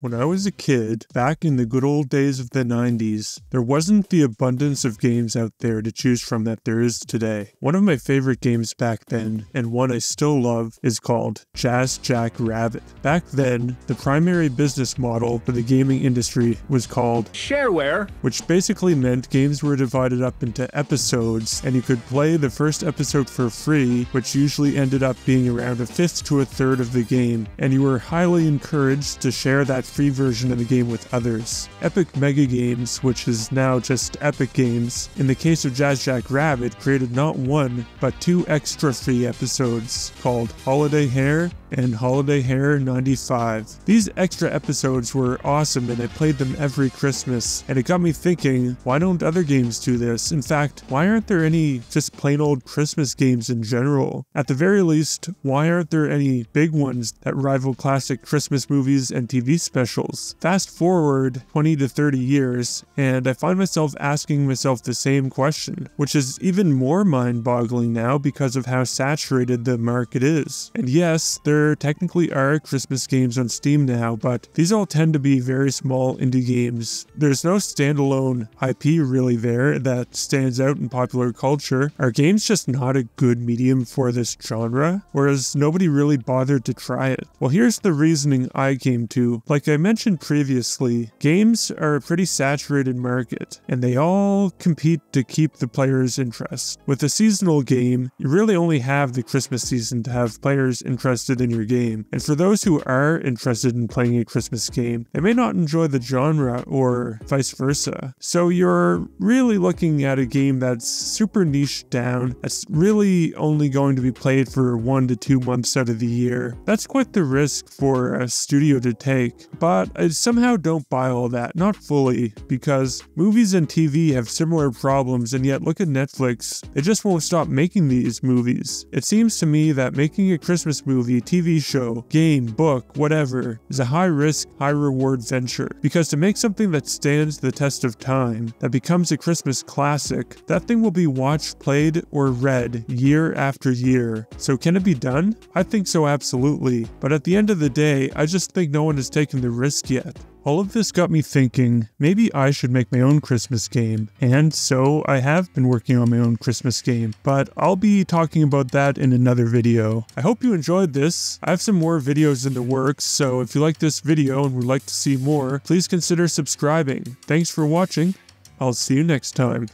When I was a kid, back in the good old days of the 90s, there wasn't the abundance of games out there to choose from that there is today. One of my favorite games back then, and one I still love, is called Jazz Jackrabbit. Back then, the primary business model for the gaming industry was called shareware, which basically meant games were divided up into episodes, and you could play the first episode for free, which usually ended up being around a fifth to a third of the game, and you were highly encouraged to share that free version of the game with others. Epic Mega Games, which is now just Epic Games, in the case of Jazz Jackrabbit, created not one, but two extra free episodes called Holiday Hair and Holiday Hair 95. These extra episodes were awesome and I played them every Christmas, and it got me thinking, why don't other games do this? In fact, why aren't there any just plain old Christmas games in general? At the very least, why aren't there any big ones that rival classic Christmas movies and TV specials? Fast forward 20 to 30 years, and I find myself asking myself the same question, which is even more mind-boggling now because of how saturated the market is. And yes, there technically are Christmas games on Steam now, but these all tend to be very small indie games. There's no standalone IP really there that stands out in popular culture. Are games just not a good medium for this genre? Or has nobody really bothered to try it? Well, here's the reasoning I came to. Like I mentioned previously, games are a pretty saturated market, and they all compete to keep the players' interest. With a seasonal game, you really only have the Christmas season to have players interested in your game, and for those who are interested in playing a Christmas game, they may not enjoy the genre or vice versa. So you're really looking at a game that's super niche down, that's really only going to be played for 1 to 2 months out of the year. That's quite the risk for a studio to take, but I somehow don't buy all that, not fully, because movies and TV have similar problems, and yet look at Netflix, they just won't stop making these movies. It seems to me that making a Christmas movie, TV show, game, book, whatever, is a high-risk, high-reward venture, because to make something that stands the test of time, that becomes a Christmas classic, that thing will be watched, played, or read year after year. So can it be done? I think so, absolutely, but at the end of the day, I just think no one has taken the risk yet. All of this got me thinking, maybe I should make my own Christmas game, and so I have been working on my own Christmas game, but I'll be talking about that in another video. I hope you enjoyed this. I have some more videos in the works, so if you like this video and would like to see more, please consider subscribing. Thanks for watching. I'll see you next time.